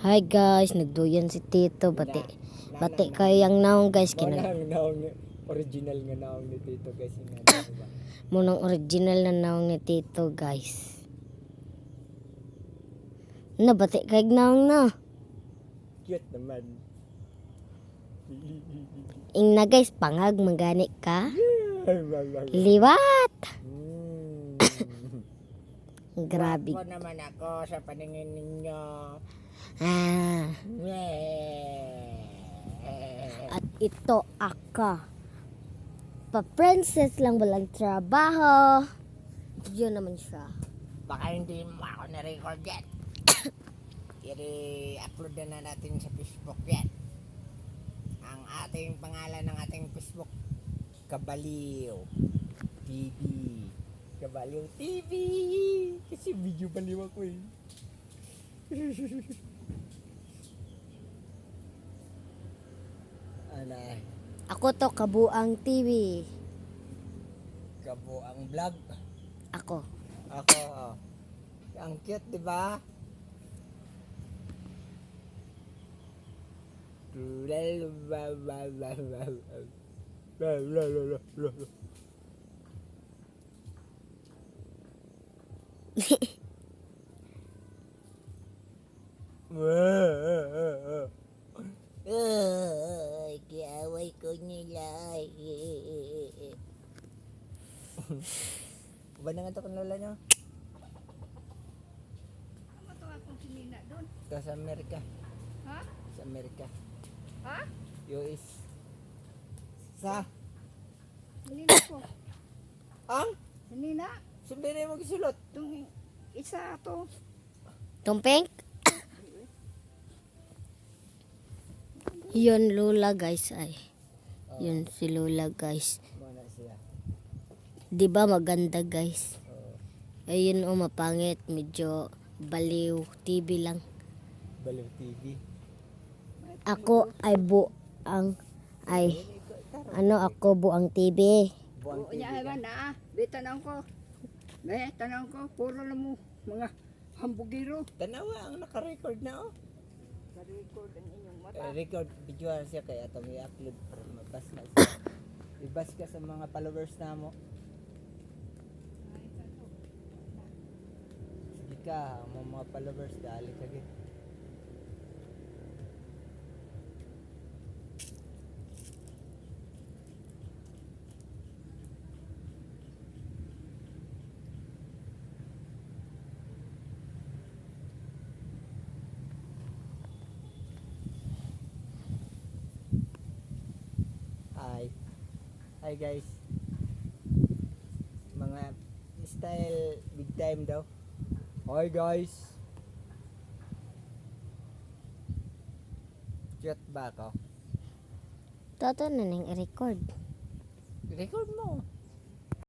Hi guys, nagduyan si Tito. Bati kayang naong guys. Manang naong original nga naong ni Tito guys. Ba? Munang original na naong ni Tito guys. Bati kayag naong na. Cute naman. Ing na guys, pangag magani ka. Liwat! Grabe. Ako naman ako sa paningin ninyo. At ito ako. Pa-princess lang walang trabaho. Yun naman siya. Baka hindi mo ako na-record yan. I-upload na natin sa Facebook yan. Ang ating pangalan ng ating Facebook, Kabaliw TV. Kabaliw TV. Kasi video baliw ako eh. Anay. Ako to, Kabuang TV. Kabuang vlog. Ako. Ako, oh. Ang cute, di ba? Kiaway ko nila. Ba na nga ito kung lola nyo? Ano to akong sinina doon? Ito sa Amerika. Ha? Sa Amerika. Ha? US. Sa? Sinina ko. Ang? Sinina? Sumbiri mo gisulot. Itong isa to. Tumpeng? Yun Lola guys ay. Yun si Lola guys. Muna siya. Di ba maganda guys? Oo. Ayun oh, mapangit, medyo baliw, TV lang. Baliw TV. Ako ay ako buang TV. Buang Oo TV niya ka. ba na? Be tanong ko. Be tanong ko. Puro lang mo mga hambugiro. Tanawa ang naka-record na oh. Sa-record ang inyong mata. Record video siya kaya ito may upload para mabas na siya. Ibas ka sa mga followers na mo. Sige ka, ang mga followers dali ka gid. Hi guys. Mga style big time daw. Hi guys. Cute ba ako? Toto na ning i-record. Record mo.